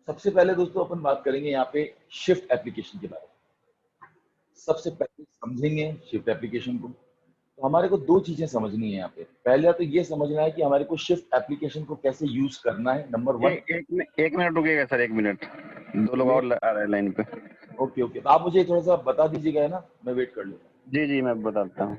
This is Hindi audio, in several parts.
सबसे पहले दोस्तों अपन बात करेंगे यहाँ पे शिफ्ट एप्लीकेशन के बारे में। सबसे पहले समझेंगे शिफ्ट एप्लीकेशन को। तो हमारे को दो चीजें समझनी है यहाँ पे। पहले तो ये समझना है कि हमारे को शिफ्ट एप्लीकेशन को कैसे यूज करना है, नंबर वन। एक मिनट रुकिएगा सर, 1 मिनट, दो लोग और आ रहे हैं लाइन पे। ओके ओके, तो आप मुझे थोड़ा सा बता दीजिएगा, है ना, मैं वेट कर लूँगा। जी जी, मैं बताता हूँ।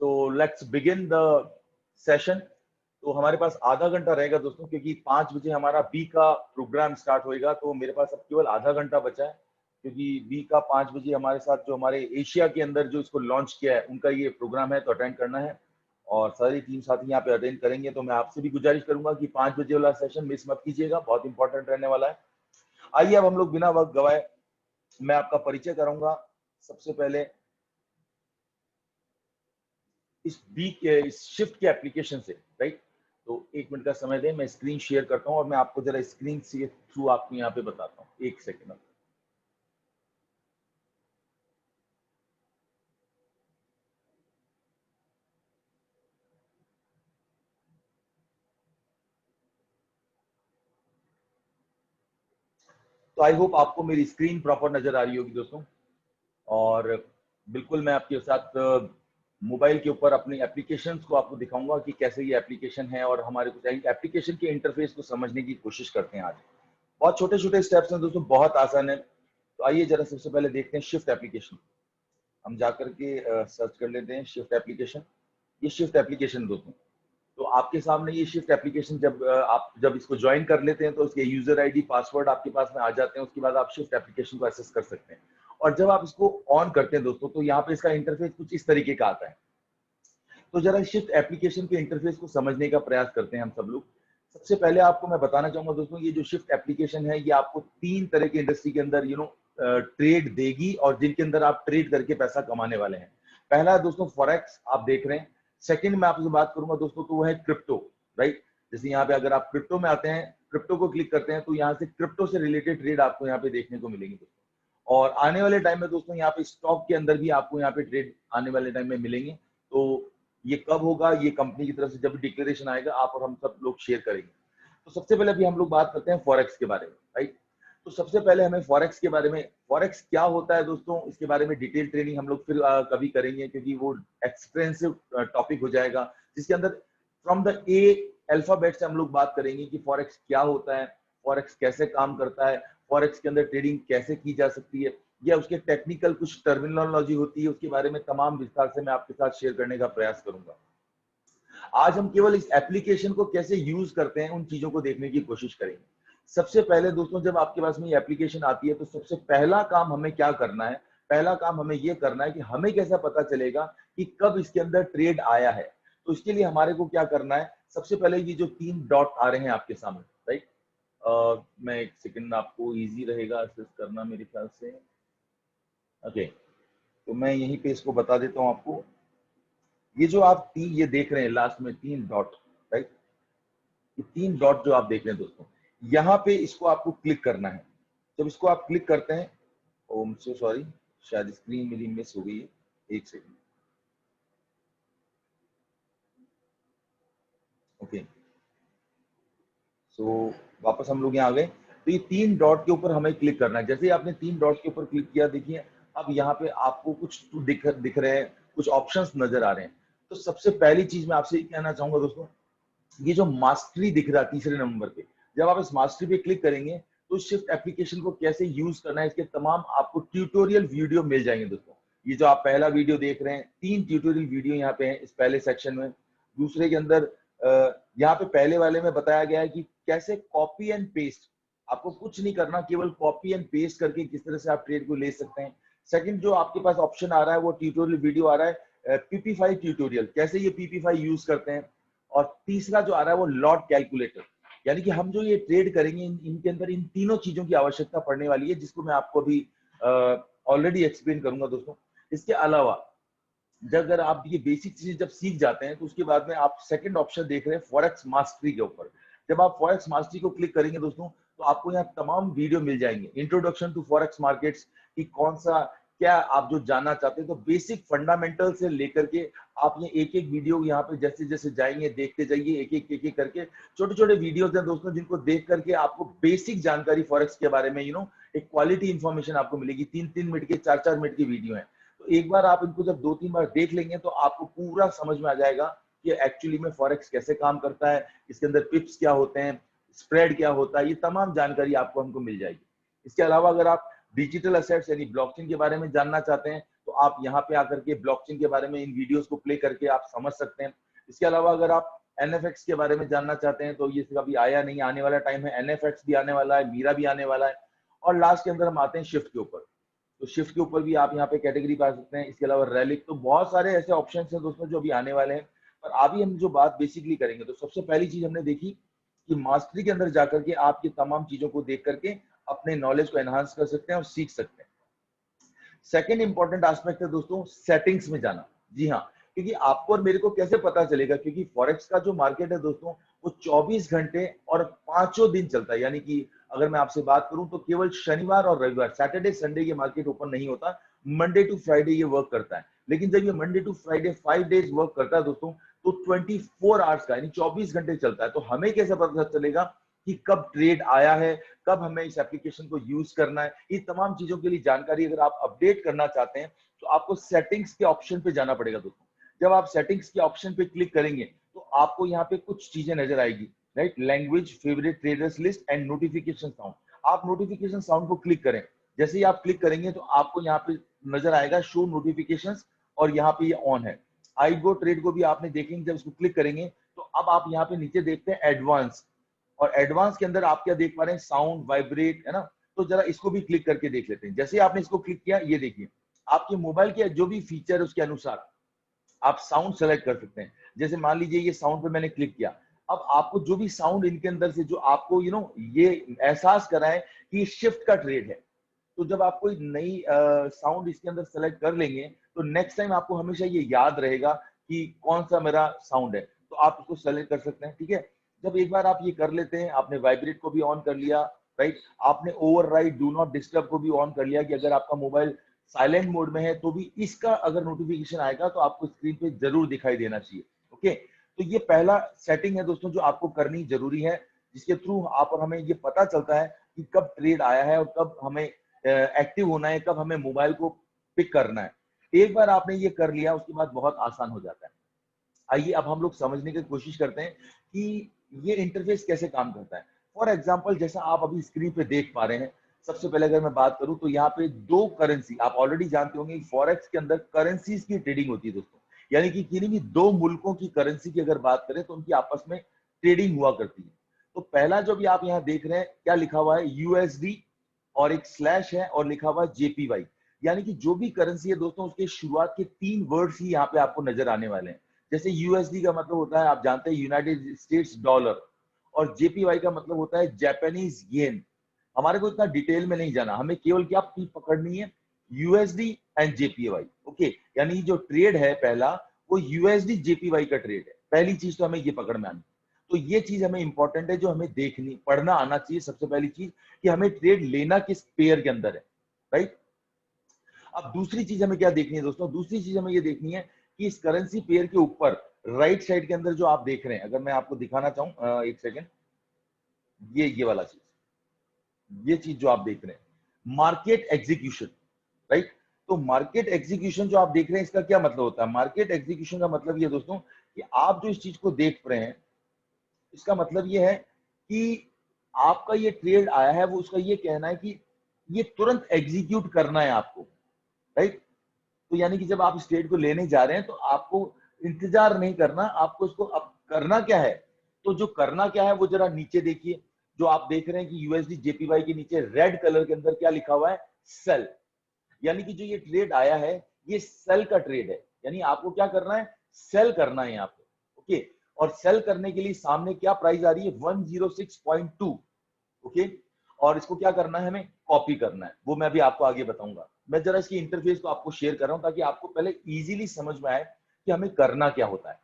तो लेट्स बिगिन द सेशन। तो हमारे पास आधा घंटा रहेगा दोस्तों, क्योंकि 5 बजे हमारा बी का प्रोग्राम स्टार्ट होएगा। तो मेरे पास अब केवल आधा घंटा बचा है, क्योंकि बी का 5 बजे हमारे साथ जो हमारे एशिया के अंदर जो इसको लॉन्च किया है उनका ये प्रोग्राम है, तो अटेंड करना है। और सारी टीम साथी यहाँ पे अटेंड करेंगे। तो मैं आपसे भी गुजारिश करूंगा कि 5 बजे वाला सेशन मिस मत कीजिएगा, बहुत इंपॉर्टेंट रहने वाला है। आइए अब हम लोग बिना वक्त गवाए मैं आपका परिचय कराऊंगा। सबसे पहले इस शिफ्ट के एप्लीकेशन से, राइट। तो 1 मिनट का समय दें, मैं स्क्रीन शेयर करता हूं और मैं आपको जरा स्क्रीन से थ्रू आपको यहाँ पे बताता हूँ। 1 सेकेंड। तो आई होप आपको मेरी स्क्रीन प्रॉपर नजर आ रही होगी दोस्तों। और बिल्कुल मैं आपके साथ मोबाइल के ऊपर अपनी एप्लीकेशंस को आपको दिखाऊंगा कि कैसे ये एप्लीकेशन है, और हमारे कुछ एप्लीकेशन के इंटरफेस को समझने की कोशिश करते हैं आज। बहुत छोटे छोटे स्टेप्स हैं दोस्तों, बहुत आसान है। तो आइए जरा सबसे पहले देखते हैं शिफ्ट एप्लीकेशन। हम जाकर के सर्च कर लेते हैं शिफ्ट एप्लीकेशन। ये शिफ्ट एप्लीकेशन दोस्तों, तो आपके सामने ये शिफ्ट एप्लीकेशन आप जब इसको ज्वाइन कर लेते हैं तो उसके यूजर आईडी पासवर्ड आपके पास में आ जाते हैं। उसके बाद आप शिफ्ट एप्लीकेशन को एक्सेस कर सकते हैं। और जब आप इसको ऑन करते हैं दोस्तों, तो यहाँ पे इसका इंटरफेस कुछ इस तरीके का आता है। तो जरा शिफ्ट एप्लीकेशन के इंटरफेस को समझने का प्रयास करते हैं हम सब लोग। सबसे पहले आपको मैं बताना चाहूंगा दोस्तों, ये जो शिफ्ट एप्लीकेशन है ये आपको 3 तरह के इंडस्ट्री के अंदर ट्रेड देगी, और जिनके अंदर आप ट्रेड करके पैसा कमाने वाले हैं। पहला है दोस्तों फॉरेक्स, आप देख रहे हैं। सेकंड में आपसे बात करूंगा दोस्तों, तो वो है क्रिप्टो, राइट। जैसे यहाँ पे अगर आप क्रिप्टो में आते हैं, क्रिप्टो को क्लिक करते हैं, तो यहाँ से क्रिप्टो से रिलेटेड ट्रेड आपको यहाँ पे देखने को मिलेंगे दोस्तों। और आने वाले टाइम में दोस्तों यहाँ पे स्टॉक के अंदर भी आपको यहाँ पे ट्रेड आने वाले टाइम में मिलेंगे। तो ये कब होगा, ये कंपनी की तरफ से जब डिक्लेरेशन आएगा आप और हम सब लोग शेयर करेंगे। तो सबसे पहले अभी हम लोग बात करते हैं फॉरेक्स के बारे में, राइट। तो सबसे पहले हमें फॉरेक्स के बारे में, फॉरेक्स क्या होता है दोस्तों, इसके बारे में डिटेल ट्रेनिंग हम लोग फिर कभी करेंगे, क्योंकि वो एक्सपेंसिव टॉपिक हो जाएगा, जिसके अंदर फ्रॉम द ए अल्फाबेट से हम लोग बात करेंगे कि फॉरेक्स क्या होता है, फॉरेक्स कैसे काम करता है, फॉरेक्स के अंदर ट्रेडिंग कैसे की जा सकती है, या उसके टेक्निकल कुछ टर्मिनोलॉजी होती है, उसके बारे में तमाम विस्तार से मैं आपके साथ शेयर करने का प्रयास करूंगा। आज हम केवल इस एप्लीकेशन को कैसे यूज करते हैं उन चीजों को देखने की कोशिश करेंगे। सबसे पहले दोस्तों, जब आपके पास में ये एप्लीकेशन आती है तो सबसे पहला काम हमें क्या करना है, पहला काम हमें ये करना है कि हमें कैसा पता चलेगा कि कब इसके अंदर ट्रेड आया है। तो इसके लिए हमारे को क्या करना है, सबसे पहले ये जो 3 डॉट आ रहे हैं आपके सामने, राइट। मैं 1 सेकंड, आपको इजी रहेगा एक्सेस करना मेरे ख्याल से। ओके, तो मैं यहीं पे इसको बता देता हूं आपको। ये जो आप ये देख रहे हैं लास्ट में 3 डॉट, राइट। ये 3 डॉट जो आप देख रहे हैं दोस्तों, यहाँ पे इसको आपको क्लिक करना है। जब इसको आप क्लिक करते हैं, ओम सो सॉरी, शायद स्क्रीन मेरी मिस हो गई है, 1 सेकंड। ओके, सो वापस हम लोग यहाँ आ गए। तो ये 3 डॉट के ऊपर हमें क्लिक करना है। जैसे ही आपने 3 डॉट के ऊपर क्लिक किया, देखिए अब यहाँ पे आपको कुछ दिख रहे हैं, कुछ ऑप्शंस नजर आ रहे हैं। तो सबसे पहली चीज मैं आपसे कहना चाहूंगा दोस्तों, ये जो मास्टरी दिख रहा है तीसरे नंबर पे, जब आप इस मास्टरी पे क्लिक करेंगे तो शिफ्ट एप्लीकेशन को कैसे यूज करना है, इसके तमाम आपको ट्यूटोरियल वीडियो मिल जाएंगे दोस्तों। ये जो आप पहला वीडियो देख रहे हैं, 3 ट्यूटोरियल वीडियो यहाँ पे हैं इस पहले सेक्शन में। दूसरे के अंदर यहाँ पे पहले वाले में बताया गया है कि कैसे कॉपी एंड पेस्ट, आपको कुछ नहीं करना, केवल कॉपी एंड पेस्ट करके किस तरह से आप ट्रेड को ले सकते हैं। सेकंड जो आपके पास ऑप्शन आ रहा है वो ट्यूटोरियल वीडियो आ रहा है, पीपी5 ट्यूटोरियल, कैसे ये पीपी5 यूज करते हैं। और तीसरा जो आ रहा है वो लॉट कैलकुलेटर, यानी कि हम जो ये ट्रेड करेंगे इनके अंदर इन तीनों चीजों की आवश्यकता पड़ने वाली है, जिसको मैं आपको अभी ऑलरेडी एक्सप्लेन करूंगा दोस्तों। इसके अलावा जब अगर आप ये बेसिक चीजें जब सीख जाते हैं तो उसके बाद में आप सेकंड ऑप्शन देख रहे हैं फॉरेक्स मास्टरी के ऊपर। जब आप फॉरेक्स मास्टरी को क्लिक करेंगे दोस्तों तो आपको यहाँ तमाम वीडियो मिल जाएंगे, इंट्रोडक्शन टू फॉरेक्स मार्केट्स की कौन सा क्या आप जो जानना चाहते हैं, तो बेसिक फंडामेंटल से लेकर के आप ये एक एक वीडियो यहाँ पे जैसे जैसे जाएंगे देखते जाइए, एक एक करके छोटे छोटे वीडियोस हैं दोस्तों, जिनको देख करके आपको बेसिक जानकारी फॉरेक्स के बारे में एक क्वालिटी इंफॉर्मेशन आपको मिलेगी। 3-3 मिनट के 4-4 मिनट की वीडियो है, तो एक बार आप इनको जब 2-3 बार देख लेंगे तो आपको पूरा समझ में आ जाएगा कि एक्चुअली में फॉरेक्स कैसे काम करता है, इसके अंदर पिप्स क्या होते हैं, स्प्रेड क्या होता है, ये तमाम जानकारी आपको हमको मिल जाएगी। इसके अलावा अगर आप डिजिटल असेट्स यानी ब्लॉकचेन के बारे में जानना चाहते हैं तो आप यहाँ पे आकर के ब्लॉकचेन के बारे में इन वीडियोस को प्ले करके आप समझ सकते हैं। इसके अलावा अगर आप एनएफएक्स के बारे में जानना चाहते हैं तो ये कभी आया नहीं, आने वाला टाइम है, एनएफएक्स भी आने वाला है, मीरा भी आने वाला है। और लास्ट के अंदर हम आते हैं शिफ्ट के ऊपर, तो शिफ्ट के ऊपर भी आप यहाँ पे कैटेगरी पा सकते हैं। इसके अलावा रैलिक, तो बहुत सारे ऐसे ऑप्शन हैं दोस्तों जो अभी आने वाले हैं। पर अभी हम जो बात बेसिकली करेंगे तो सबसे पहली चीज हमने देखी कि मास्टरी के अंदर जाकर के आप ये तमाम चीजों को देख करके अपने नॉलेज को एनहांस कर सकते हैं और सीख सकते हैं। सेकेंड इंपॉर्टेंट एस्पेक्ट है दोस्तों सेटिंग्स में जाना। जी हाँ, क्योंकि आपको और मेरे को कैसे पता चलेगा, क्योंकि फॉरेक्स का जो मार्केट है दोस्तों वो 24 घंटे और 5 दिन चलता है। यानी कि अगर मैं आपसे बात करूं तो केवल शनिवार और रविवार, सैटरडे संडे ये मार्केट ओपन नहीं होता, मंडे टू फ्राइडे ये वर्क करता है। लेकिन जब ये Monday to Friday 5 days work करता है दोस्तों तो 24 आवर्स का यानी 24 घंटे चलता है। तो हमें कैसे पता चलेगा कि कब ट्रेड आया है, कब हमें इस एप्लीकेशन को यूज करना है, ये तमाम चीजों के लिए जानकारी अगर आप अपडेट करना चाहते हैं तो आपको सेटिंग्स के ऑप्शन पे जाना पड़ेगा दोस्तों। जब आप सेटिंग्स के ऑप्शन पे क्लिक करेंगे तो आपको यहाँ पे कुछ चीजें नजर आएगी, right, language, favourite traders list and notification sound. आप नोटिफिकेशन साउंड को क्लिक करें, जैसे ही आप क्लिक करेंगे तो आपको यहाँ पे नजर आएगा शो नोटिफिकेशंस, और यहाँ पे ये ऑन है। आई गो ट्रेड को भी आपने देखेंगे, जब इसको क्लिक करेंगे तो अब आप यहाँ पे नीचे देखते हैं एडवांस, और एडवांस के अंदर आप क्या देख पा रहे हैं, साउंड, वाइब्रेट, है ना। तो जरा इसको भी क्लिक करके देख लेते हैं। जैसे आपने इसको क्लिक किया, ये देखिए आपके मोबाइल के जो भी फीचर है उसके अनुसार आप साउंड सेलेक्ट कर सकते हैं। जैसे मान लीजिए ये साउंड पे मैंने क्लिक किया, अब आपको जो भी साउंड इनके अंदर से जो आपको ये एहसास कराए कि ये शिफ्ट का ट्रेड है, तो जब आप कोई नई साउंड इसके अंदर सेलेक्ट कर लेंगे तो नेक्स्ट टाइम आपको हमेशा ये याद रहेगा कि कौन सा मेरा साउंड है, तो आप उसको सेलेक्ट कर सकते हैं। ठीक है, जब एक बार आप ये कर लेते हैं, आपने वाइब्रेट को भी ऑन कर लिया, राइट, आपने ओवरराइड डू नॉट डिस्टर्ब को भी ऑन कर लिया कि अगर आपका मोबाइल साइलेंट मोड में है तो भी इसका अगर नोटिफिकेशन आएगा तो आपको स्क्रीन पे जरूर दिखाई देना चाहिए। ओके, तो ये पहला सेटिंग है दोस्तों जो आपको करनी जरूरी है, जिसके थ्रू आप और हमें ये पता चलता है कि कब ट्रेड आया है और कब हमें एक्टिव होना है, कब हमें मोबाइल को पिक करना है। एक बार आपने ये कर लिया उसके बाद बहुत आसान हो जाता है। आइए अब हम लोग समझने की कोशिश करते हैं कि ये इंटरफेस कैसे काम करता है। फॉर एग्जांपल जैसा आप अभी स्क्रीन पे देख पा रहे हैं, सबसे पहले अगर मैं बात करूं तो यहाँ पे दो करेंसी, आप ऑलरेडी जानते होंगे फॉरेक्स के अंदर करेंसीज की ट्रेडिंग होती है दोस्तों, यानी कि किन्हीं भी दो मुल्कों की करेंसी की अगर बात करें तो उनकी आपस में ट्रेडिंग हुआ करती है। तो पहला जो भी आप यहाँ देख रहे हैं क्या लिखा हुआ है, यूएसडी, और एक स्लैश है और लिखा हुआ है जेपीवाई। यानी कि जो भी करेंसी है दोस्तों उसके शुरुआत के 3 वर्ड्स ही यहाँ पे आपको नजर आने वाले हैं। जैसे यूएसडी का मतलब होता है, आप जानते हैं, यूनाइटेड स्टेट्स डॉलर, और जेपीवाई का मतलब होता है जापानीज येन। हमारे को इतना डिटेल में नहीं जाना, हमें केवल क्या पकड़नी है, यूएसडी एंड जेपीवाई। ओके, यानी जो ट्रेड है पहला वो यूएसडी जेपीवाई का ट्रेड है। पहली चीज तो हमें ये पकड़ में आनी, तो ये चीज हमें इंपॉर्टेंट है जो हमें देखनी, पढ़ना आना चाहिए। सबसे पहली चीज कि हमें ट्रेड लेना किस पेयर के अंदर है, राइट। अब दूसरी चीज हमें क्या देखनी है दोस्तों, दूसरी चीज हमें ये देखनी है कि इस करेंसी पेयर के ऊपर राइट साइड के अंदर जो आप देख रहे हैं, अगर मैं आपको दिखाना चाहूं, एक सेकेंड, ये वाला चीज, ये चीज जो आप देख रहे हैं मार्केट एग्जीक्यूशन, राइट। तो मार्केट एग्जीक्यूशन जो आप देख रहे हैं इसका क्या मतलब होता है, मार्केट एग्जीक्यूशन का मतलब ये दोस्तों कि आप जो इस चीज को देख रहे हैं इसका मतलब ये है कि आपका ये ट्रेड आया है, वो उसका ये कहना है कि ये तुरंत एग्जीक्यूट करना है आपको, राइट। तो यानी कि जब आप इस ट्रेड को लेने जा रहे हैं तो आपको इंतजार नहीं करना, आपको इसको अब करना क्या है। तो जो करना क्या है वो जरा नीचे देखिए, जो आप देख रहे हैं कि यूएसडी जेपीवाई के नीचे रेड कलर के अंदर क्या लिखा हुआ है, सेल। यानी कि जो ये ट्रेड आया है ये सेल का ट्रेड है, यानी आपको क्या करना है, सेल करना है यहाँ पे। ओके, और सेल करने के लिए सामने क्या प्राइस आ रही है 106.2। ओके, और इसको क्या करना है, हमें कॉपी करना है, वो मैं भी आपको आगे बताऊंगा। मैं जरा इसकी इंटरफेस को आपको शेयर कर रहा हूं ताकि आपको पहले इजीली समझ में आए कि हमें करना क्या होता है।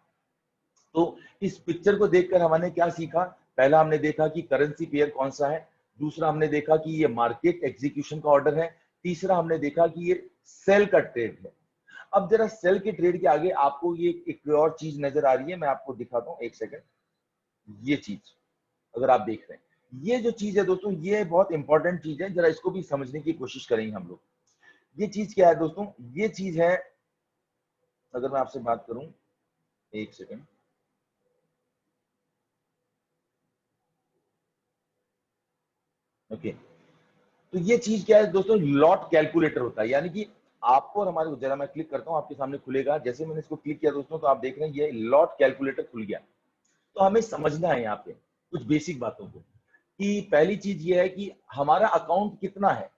तो इस पिक्चर को देखकर हमने क्या सीखा, पहला हमने देखा कि करेंसी पेयर कौन सा है, दूसरा हमने देखा कि ये मार्केट एग्जीक्यूशन का ऑर्डर है, तीसरा हमने देखा कि ये सेल का ट्रेड है। अब जरा सेल के ट्रेड के आगे आपको ये एक और चीज नजर आ रही है, मैं आपको दिखाता हूं, एक सेकंड। ये चीज अगर आप देख रहे हैं, ये जो चीज है दोस्तों, ये बहुत इंपॉर्टेंट चीज है, जरा इसको भी समझने की कोशिश करेंगे हम लोग। ये चीज क्या है दोस्तों, ये चीज है, अगर मैं आपसे बात करूं, एक सेकंड, ओके। तो ये चीज क्या है दोस्तों, लॉट कैलकुलेटर होता है, यानी कि आपको और हमारे, जरा मैं क्लिक करता हूं, आपके सामने खुलेगा। जैसे मैंने इसको क्लिक किया दोस्तों, तो आप देख रहे हैं ये लॉट कैलकुलेटर खुल गया। तो हमें समझना है यहाँ पे कुछ बेसिक बातों को, कि पहली चीज ये है कि हमारा अकाउंट कितना है,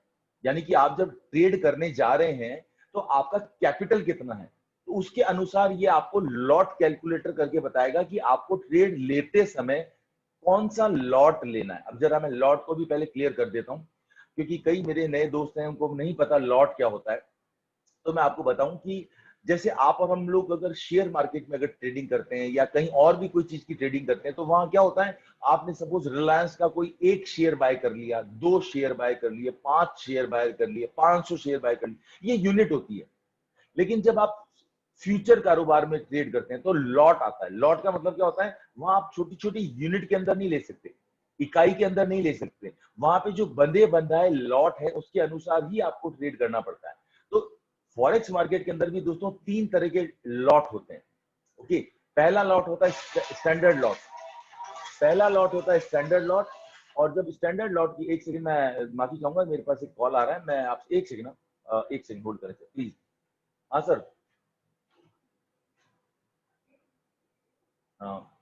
यानी कि आप जब ट्रेड करने जा रहे हैं तो आपका कैपिटल कितना है, तो उसके अनुसार ये आपको लॉट कैलकुलेटर करके बताएगा कि आपको ट्रेड लेते समय कौन सा लॉट लेना है। अब जरा मैं लॉट को भी पहले क्लियर कर देता हूं, क्योंकि कई मेरे नए दोस्त हैं, उनको नहीं पता लॉट क्या होता है। तो मैं आपको बताऊं कि जैसे आप और हम लोग अगर शेयर मार्केट में अगर ट्रेडिंग करते हैं या कहीं और भी कोई चीज की ट्रेडिंग करते हैं, तो वहां क्या होता है, आपने सपोज रिलायंस का कोई एक शेयर बाय कर लिया, 2 शेयर बाय कर लिए, 5 शेयर बाय कर लिए, 500 शेयर बाय कर लिए, ये यूनिट होती है। लेकिन जब आप फ्यूचर कारोबार में ट्रेड करते हैं तो लॉट आता है। लॉट का मतलब क्या होता है, वहां आप छोटी छोटी यूनिट के अंदर नहीं ले सकते, इकाई के अंदर नहीं ले सकते, वहां पे जो बंधे बंधाए लॉट है उसके अनुसार ही आपको ट्रेड करना पड़ता है। तो फॉरेक्स मार्केट के अंदर भी दोस्तों 3 तरह के लॉट होते हैं। ओके, पहला लॉट होता है स्टैंडर्ड लॉट, पहला लॉट होता है स्टैंडर्ड लॉट। और जब स्टैंडर्ड लॉट की, एक सेकंड मैं माफी चाहूंगा, मेरे पास एक कॉल आ रहा है, मैं आपसे एक सेकंड ना, एक सेकंड होल्ड करें प्लीज। हाँ सर। हाँ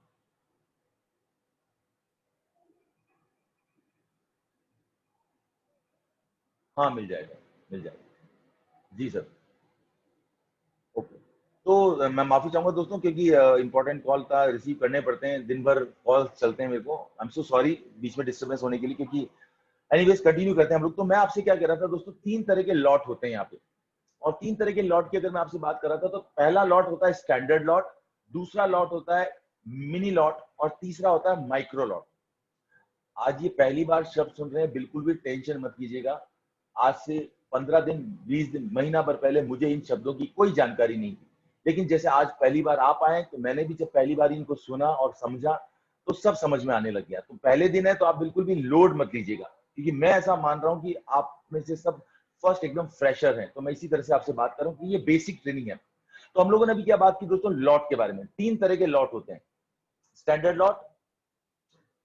हाँ, मिल जाएगा, मिल जाएगा। जी सर। ओके। तो मैं माफी चाहूंगा दोस्तों, क्योंकि इंपॉर्टेंट कॉल था, रिसीव करने पड़ते हैं, दिन भर कॉल चलते हैं मेरे को, आई एम सो सॉरी बीच में डिस्टर्बेंस होने के लिए, क्योंकि एनीवेज कंटिन्यू करते हैं हम लोग। तो मैं आपसे क्या कह रहा था दोस्तों, 3 तरह के लॉट होते हैं यहाँ पे, और 3 तरह के लॉट की अगर मैं आपसे बात कर रहा था, तो पहला लॉट होता है स्टैंडर्ड लॉट, दूसरा लॉट होता है मिनी लॉट, और तीसरा होता है माइक्रो लॉट। आज ये पहली बार शब्द सुन रहे हैं, बिल्कुल भी टेंशन मत कीजिएगा। आज से 15 दिन, 20 दिन, महीना भर पहले मुझे इन शब्दों की कोई जानकारी नहीं थी, लेकिन जैसे आज पहली बार आप आए, तो मैंने भी जब पहली बार इनको सुना और समझा, तो सब समझ में आने लग गया। तो पहले दिन है तो आप बिल्कुल भी लोड मत लीजिएगा, क्योंकि मैं ऐसा मान रहा हूं कि आप में से सब फर्स्ट एकदम फ्रेशर हैं, तो मैं इसी तरह से आपसे बात कर रहा हूं कि ये बेसिक ट्रेनिंग है। तो हम लोगों ने अभी क्या बात की दोस्तों, लॉट के बारे में। 3 तरह के लॉट होते हैं, स्टैंडर्ड लॉट,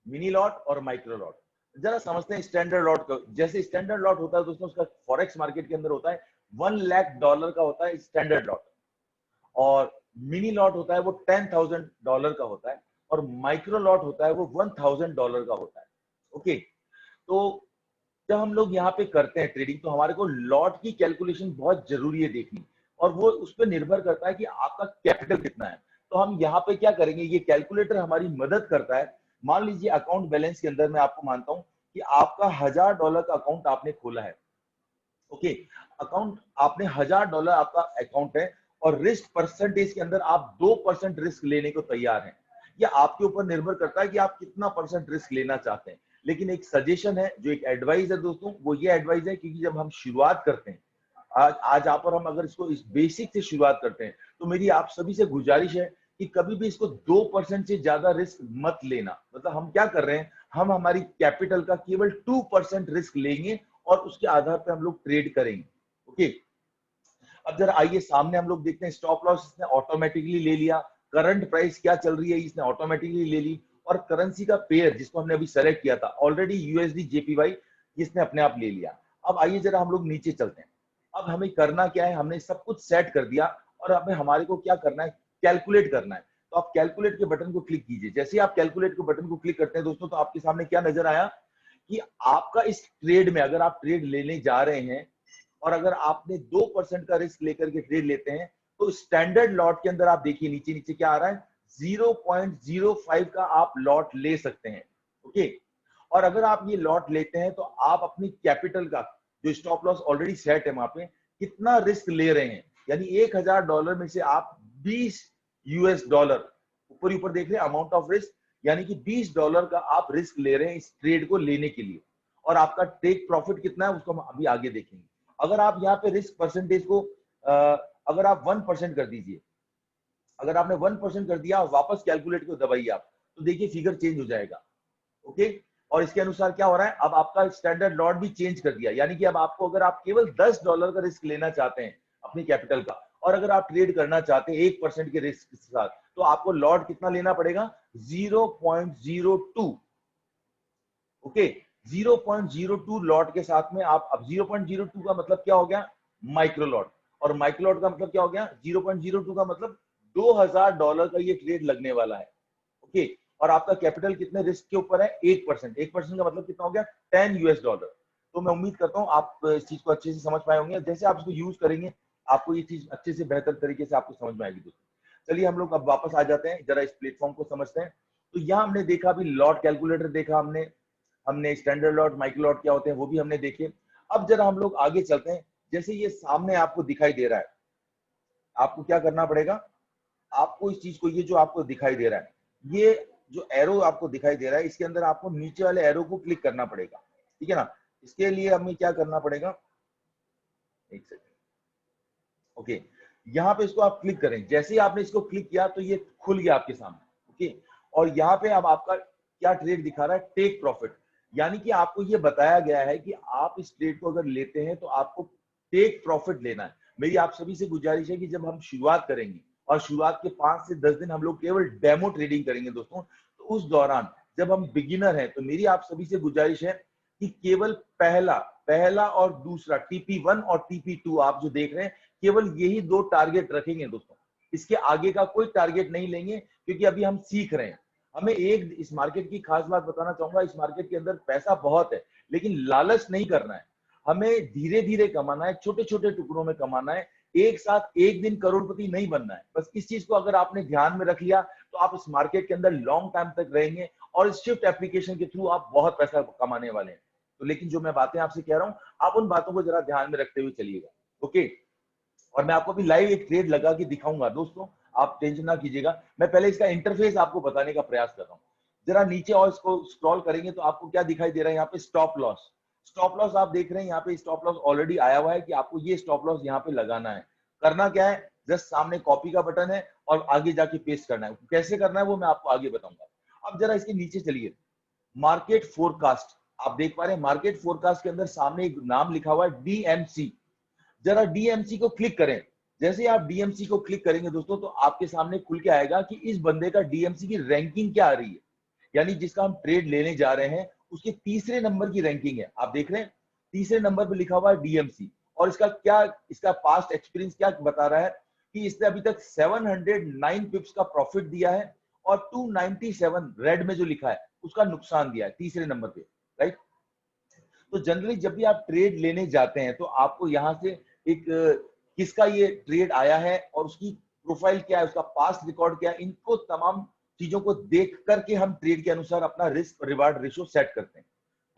मिनी लॉट और माइक्रो लॉट। जरा समझते हैं स्टैंडर्ड लॉट को। जैसे स्टैंडर्ड लॉट होता है दोस्तों, उसका फॉरेक्स मार्केट के अंदर होता है $1 लाख का होता है स्टैंडर्ड लॉट, और मिनी लॉट होता है वो $10,000 का होता है, और माइक्रो लॉट होता है वो $1,000 का होता है। ओके, तो जब हम लोग यहाँ पे करते हैं ट्रेडिंग, तो हमारे को लॉट की कैलकुलेशन बहुत जरूरी है देखनी, और वो उस पर निर्भर करता है कि आपका कैपिटल कितना है। तो हम यहाँ पे क्या करेंगे, ये कैलकुलेटर हमारी मदद करता है। मान लीजिए अकाउंट बैलेंस के अंदर मैं आपको मानता हूँ कि आपका $1,000 का अकाउंट आपने खोला है। ओके, अकाउंट आपने $1,000 आपका अकाउंट है, और रिस्क परसेंटेज के अंदर आप 2% रिस्क लेने को तैयार हैं। ये आपके ऊपर निर्भर करता है कि आप कितना परसेंट रिस्क लेना चाहते हैं। लेकिन एक सजेशन है, जो एक एडवाइस है दोस्तों, वो ये एडवाइस है, क्योंकि जब हम शुरुआत करते हैं, आज आप और हम अगर इसको इस बेसिक से शुरुआत करते हैं, तो मेरी आप सभी से गुजारिश है कि कभी भी इसको 2% से ज्यादा रिस्क मत लेना। मतलब हम क्या कर रहे हैं, हम हमारी कैपिटल का केवल 2% रिस्क लेंगे, और उसके आधार पर हम लोग ट्रेड करेंगे। ओके, अब जरा आइए सामने हम लोग देखते हैं, स्टॉप लॉस इसने ऑटोमेटिकली ले लिया, करंट प्राइस क्या चल रही है इसने ऑटोमेटिकली ले ली, और करेंसी का पेयर जिसको हमने अभी सेलेक्ट किया था ऑलरेडी, यूएसडी जेपीवाई, इसने अपने आप ले लिया। अब आइए जरा हम लोग नीचे चलते हैं। अब हमें करना क्या है, हमने सब कुछ सेट कर दिया, और अब हमारे को क्या करना है, कैलकुलेट करना है। तो आप कैलकुलेट के बटन को क्लिक कीजिए। जैसे ही आप कैलकुलेट के बटन को क्लिक करते हैं दोस्तों, तो आपके सामने क्या नजर आया कि आपका इस ट्रेड में, अगर आप ट्रेड लेने जा रहे हैं, और अगर आपने 2% का रिस्क लेकर के ट्रेड लेते हैं, तो स्टैंडर्ड लॉट के अंदर आप देखिए नीचे नीचे क्या आ रहा है, 0.05 का आप लॉट ले सकते हैं। ओके, और अगर आप ये लॉट लेते हैं तो आप अपनी कैपिटल का जो स्टॉप लॉस ऑलरेडी सेट है वहां पे कितना रिस्क ले रहे हैं, यानी $1000 में से आप 20 US डॉलर ऊपर ऊपर देख रहे हैं अमाउंट ऑफ रिस्क, यानी कि $20 का आप रिस्क ले रहे हैं इस ट्रेड को लेने के लिए। और आपका टेक प्रॉफिट कितना है उसको हम अभी आगे देखेंगे। अगर आप यहाँ पे रिस्क परसेंटेज को अगर आप 1% कर दीजिए, अगर आपने 1% कर दिया और वापस कैलकुलेट को दबाइए आप, तो देखिए फिगर चेंज हो जाएगा। ओके, और इसके अनुसार क्या हो रहा है, अब आपका स्टैंडर्ड लॉट भी चेंज कर दिया, यानी कि अब आपको अगर आप केवल $10 का रिस्क लेना चाहते हैं अपनी कैपिटल का, और अगर आप ट्रेड करना चाहते हैं 1% के रिस्क के साथ, तो आपको लॉट कितना लेना पड़ेगा, 0.02। ओके, 0.02 लॉट के साथ में आप, अब 0.02 का मतलब क्या हो गया, माइक्रो लॉट, और माइक्रो लॉट का मतलब क्या हो गया, 0.02 का मतलब $2000 का ये ट्रेड लगने वाला है। ओके, और आपका कैपिटल कितने रिस्क के ऊपर है, 1%। 1% का मतलब कितना हो गया, $10 US। तो मैं उम्मीद करता हूं आप इस चीज को अच्छे से समझ पाए होंगे, जैसे आप इसको यूज करेंगे आपको ये चीज अच्छे से बेहतर तरीके से आपको समझ में आएगी दोस्तों। चलिए हम लोग अब वापस आ जाते हैं, जरा इस प्लेटफॉर्म को समझते हैं। तो यहाँ हमने देखा अभी लॉट कैलकुलेटर देखा, हमने स्टैंडर्ड लॉट, माइक्रो लॉट क्या होते हैं वो भी हमने देखे। अब जरा हम लोग आगे चलते हैं, जैसे ये सामने आपको दिखाई दे रहा है, आपको क्या करना पड़ेगा, आपको इस चीज को, ये जो आपको दिखाई दे रहा है, ये जो एरो आपको दिखाई दे रहा है, इसके अंदर आपको नीचे वाले एरो को क्लिक करना पड़ेगा, ठीक है ना। इसके लिए हमें क्या करना पड़ेगा, एक सेकंड। ओके, यहाँ पे इसको आप क्लिक करें, जैसे ही आपने इसको क्लिक किया तो ये खुल गया आपके सामने। ओके, और यहाँ पे अब आपका क्या ट्रेड दिखा रहा है, टेक प्रॉफिट, यानी कि आपको ये बताया गया है कि आप इस ट्रेड को अगर लेते हैं तो आपको टेक प्रॉफिट लेना है। मेरी आप सभी से गुजारिश है कि जब हम शुरुआत करेंगे, और शुरुआत के 5 से 10 दिन हम लोग केवल डेमो ट्रेडिंग करेंगे दोस्तों, तो उस दौरान जब हम बिगिनर हैं तो मेरी आप सभी से गुजारिश है कि केवल पहला और दूसरा TP1 और TP2 आप जो देख रहे हैं, केवल यही 2 टारगेट रखेंगे दोस्तों, इसके आगे का कोई टारगेट नहीं लेंगे, क्योंकि अभी हम सीख रहे हैं। हमें एक इस मार्केट की खास बात बताना चाहूंगा, इस मार्केट के अंदर पैसा बहुत है, लेकिन लालच नहीं करना है, हमें धीरे धीरे कमाना है, छोटे छोटे टुकड़ों में कमाना है, एक साथ एक दिन करोड़पति नहीं बनना है। बस इस चीज को अगर आपने ध्यान में रख लिया तो आप इस मार्केट के अंदर लॉन्ग टाइम तक रहेंगे, और इस शिफ्ट एप्लीकेशन के थ्रू आप बहुत पैसा कमाने वाले हैं। तो लेकिन जो मैं बातें आपसे कह रहा हूं, आप उन बातों को जरा ध्यान में रखते हुए चलिएगा। ओके, और मैं आपको भी लाइव एक ट्रेड लगा के दिखाऊंगा दोस्तों, आप टेंशन ना कीजिएगा। मैं पहले इसका इंटरफेस आपको बताने का प्रयास कर रहा हूँ। जरा नीचे और इसको स्क्रॉल करेंगे तो आपको क्या दिखाई दे रहा है, यहाँ पे स्टॉप लॉस। स्टॉप लॉस आप देख रहे हैं, यहाँ पे स्टॉप लॉस ऑलरेडी आया हुआ है कि आपको ये स्टॉप लॉस यहाँ पे लगाना है। करना क्या है, जस्ट सामने कॉपी का बटन है और आगे जाके पेस्ट करना है। कैसे करना है वो मैं आपको आगे बताऊंगा। अब जरा इसके नीचे चलिए, मार्केट फोरकास्ट आप देख पा रहे हैं, मार्केट फोरकास्ट के अंदर सामने एक नाम लिखा हुआ है DMC। जरा DMC को क्लिक करें। जैसे आप DMC को क्लिक करेंगे दोस्तों, तो आपके सामने खुल के आएगा कि इस बंदे का DMC की रैंकिंग क्या आ रही है, यानी जिसका हम ट्रेड लेने जा रहे हैं उसके तीसरे नंबर की रैंकिंग है। आप देख रहे हैं तीसरे नंबर पर लिखा हुआ है DMC, और इसका पास्ट एक्सपीरियंस क्या बता रहा है कि इसने अभी तक 709 पिप्स का प्रॉफिट दिया है, और 297 रेड में जो लिखा है उसका नुकसान दिया है तीसरे नंबर पे, राइट। तो जनरली जब भी आप ट्रेड लेने जाते हैं तो आपको यहाँ से एक किसका ये ट्रेड आया है और उसकी प्रोफाइल क्या है, उसका पास्ट रिकॉर्ड क्या है, इनको तमाम चीजों को देख करके हम ट्रेड के अनुसार अपना रिस्क रिवार्ड रेशियो सेट करते हैं।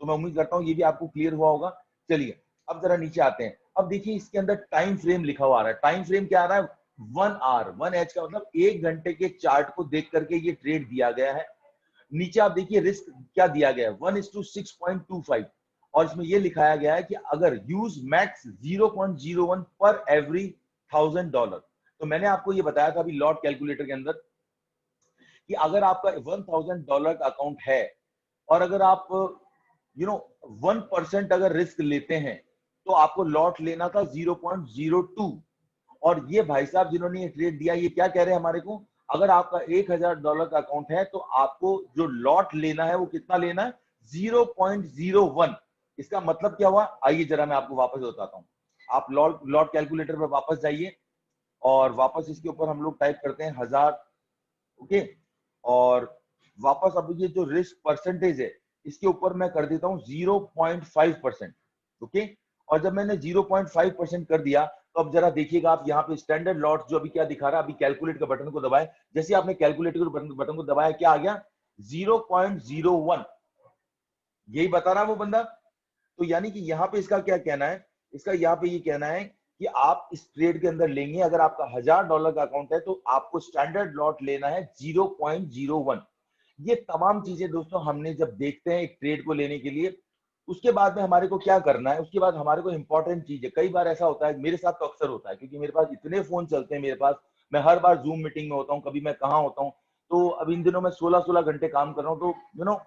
तो मैं उम्मीद करता हूँ ये भी आपको क्लियर हुआ होगा। चलिए अब जरा नीचे आते हैं। अब देखिए इसके अंदर टाइम फ्रेम लिखा हुआ आ रहा है। टाइम फ्रेम क्या आ रहा है, 1 आवर, 1 H का मतलब 1 घंटे के चार्ट को देख करके ये ट्रेड दिया गया है। नीचे आप देखिए रिस्क क्या दिया गया है, 1:6.25, और इसमें यह लिखाया गया है कि अगर यूज मैक्स 0.01 पर एवरी $1000। तो मैंने आपको ये बताया था अभी लॉट कैलकुलेटर के अंदर कि अगर आपका $1000 का अकाउंट है, और अगर आप 1% अगर रिस्क लेते हैं, तो आपको लॉट लेना था 0.02। और ये भाई साहब जिन्होंने ये ट्रेड दिया, ये क्या कह रहे हैं हमारे को, अगर आपका $1000 का अकाउंट है तो आपको जो लॉट लेना है वो कितना लेना है, 0.01। इसका मतलब क्या हुआ, आइए जरा मैं आपको वापस बताता हूँ। आप लॉट कैलकुलेटर पर वापस जाइए, और वापस इसके ऊपर हम लोग टाइप करते हैं 1000। ओके, और वापस अब ये जो रिस्क परसेंटेज है इसके ऊपर मैं कर देता हूँ 0.5%। ओके, और जब मैंने 0.5% कर दिया तो अब जरा देखिएगा आप यहाँ पे स्टैंडर्ड लॉट जो अभी क्या दिखा रहा है, अभी कैलकुलेट का बटन को दबाए, जैसे आपने कैलकुलेटर के बटन को दबाया क्या आ गया 0.01, यही बता रहा है वो बंदा। तो यानी कि यहाँ पे इसका क्या कहना है, इसका यहाँ पे ये कहना है कि आप इस ट्रेड के अंदर लेंगे, अगर आपका $1000 का अकाउंट है तो आपको स्टैंडर्ड लॉट लेना है 0.01। ये तमाम चीजें दोस्तों हमने जब देखते हैं एक ट्रेड को लेने के लिए, उसके बाद में हमारे को क्या करना है, उसके बाद हमारे को इंपॉर्टेंट चीज है। कई बार ऐसा होता है, मेरे साथ तो अक्सर होता है, क्योंकि मेरे पास इतने फोन चलते हैं मेरे पास, मैं हर बार जूम मीटिंग में होता हूँ, कभी मैं कहाँ होता हूँ। तो अब इन दिनों मैं 16-16 घंटे काम कर रहा हूँ, तो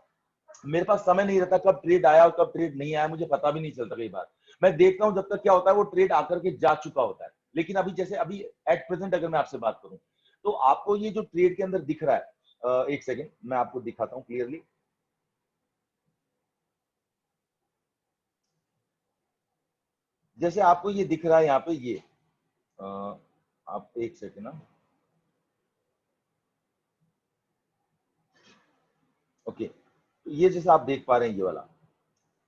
मेरे पास समय नहीं रहता कब ट्रेड आया और कब ट्रेड नहीं आया, मुझे पता भी नहीं चलता। कई बार मैं देखता हूं जब तक क्या होता है वो ट्रेड आकर के जा चुका होता है। लेकिन अभी जैसे अभी एट प्रेजेंट अगर मैं आपसे बात करूं तो आपको ये जो ट्रेड के अंदर दिख रहा है, एक सेकेंड मैं आपको दिखाता हूं क्लियरली। जैसे आपको ये दिख रहा है यहाँ पे ये, आप एक सेकेंड ना, ओके, तो ये जैसे आप देख पा रहे हैं ये वाला,